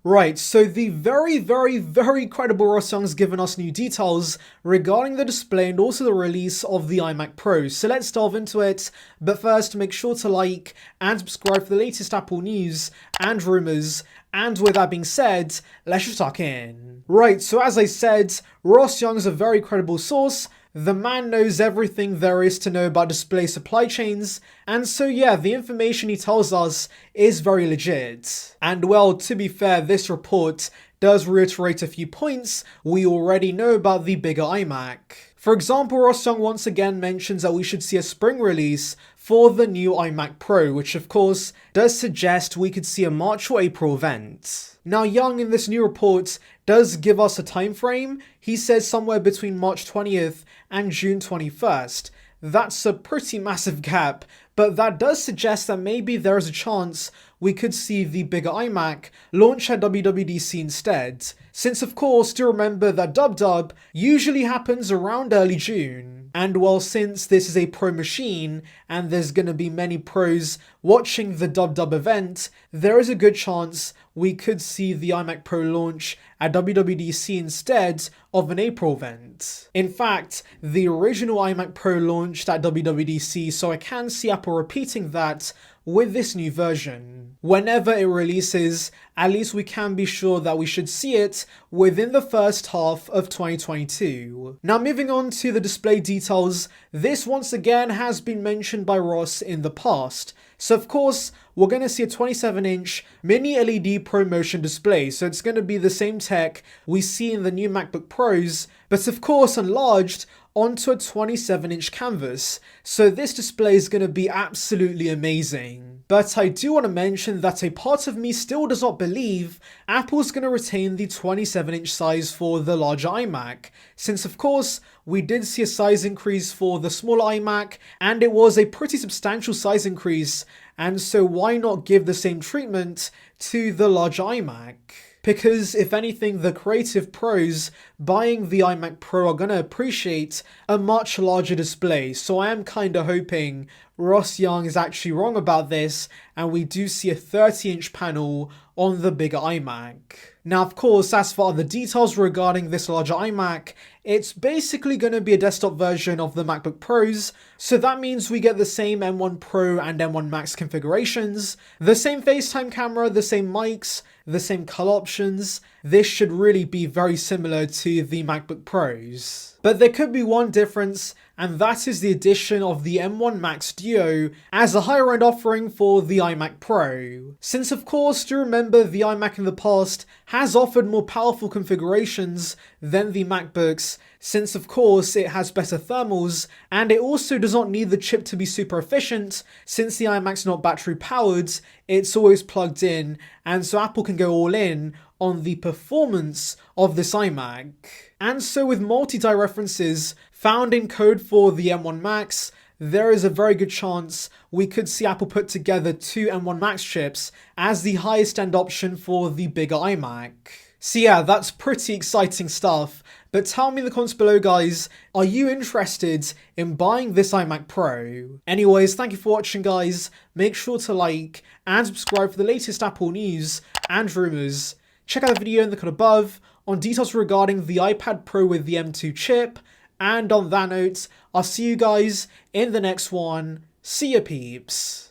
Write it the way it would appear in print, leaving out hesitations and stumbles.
Right, so the very credible Ross Young's given us new details regarding the display and also the release of the iMac Pro. So let's delve into it, but first make sure to like and subscribe for the latest Apple news and rumors. And with that being said, let's just tuck in. Right, so as I said, Ross Young's a very credible source. The man knows everything there is to know about display supply chains, and so yeah, the information he tells us is very legit. And well, to be fair, this report does reiterate a few points we already know about the bigger iMac. For example, Ross Young once again mentions that we should see a spring release for the new iMac Pro, which of course does suggest we could see a March or April event. Now Young in this new report does give us a time frame. He says somewhere between March 20th and June 21st. That's a pretty massive gap, but that does suggest that maybe there is a chance we could see the bigger iMac launch at WWDC instead, since of course do remember that WWDC usually happens around early June. And well, since this is a pro machine and there's gonna be many pros watching the WWDC event, there is a good chance we could see the iMac Pro launch at WWDC instead of an April event. In fact, the original iMac Pro launched at WWDC, so I can see Apple repeating that with this new version. Whenever it releases, at least we can be sure that we should see it within the first half of 2022. Now moving on to the display details, this once again has been mentioned by Ross in the past. So of course, we're going to see a 27-inch mini LED ProMotion display, so it's going to be the same tech we see in the new MacBook Pros, but of course enlarged onto a 27-inch canvas, so this display is going to be absolutely amazing. But I do want to mention that a part of me still does not believe Apple's going to retain the 27-inch size for the larger iMac, since of course we did see a size increase for the smaller iMac, and it was a pretty substantial size increase, and so why not give the same treatment to the larger iMac? Because if anything, the creative pros buying the iMac Pro are going to appreciate a much larger display, so I am kind of hoping Ross Young is actually wrong about this and we do see a 30-inch panel on the bigger iMac. Now of course, as for other details regarding this larger iMac, it's basically going to be a desktop version of the MacBook Pros, so that means we get the same M1 Pro and M1 Max configurations, the same FaceTime camera, the same mics, the same color options. This should really be very similar to the MacBook Pros. But there could be one difference, and that is the addition of the M1 Max Duo as a higher end offering for the iMac Pro. Since of course, do remember the iMac in the past has offered more powerful configurations than the MacBooks, since of course it has better thermals, and it also does not need the chip to be super efficient, since the iMac's not battery powered, it's always plugged in, and so Apple can go all in on the performance of this iMac. And so with multi-die references found in code for the M1 Max, there is a very good chance we could see Apple put together two M1 Max chips as the highest end option for the bigger iMac. So yeah, that's pretty exciting stuff, but tell me in the comments below guys, are you interested in buying this iMac Pro? Anyways, thank you for watching guys, make sure to like and subscribe for the latest Apple news and rumors. Check out the video in the card above on details regarding the iPad Pro with the M2 chip, and on that note, I'll see you guys in the next one. See ya peeps.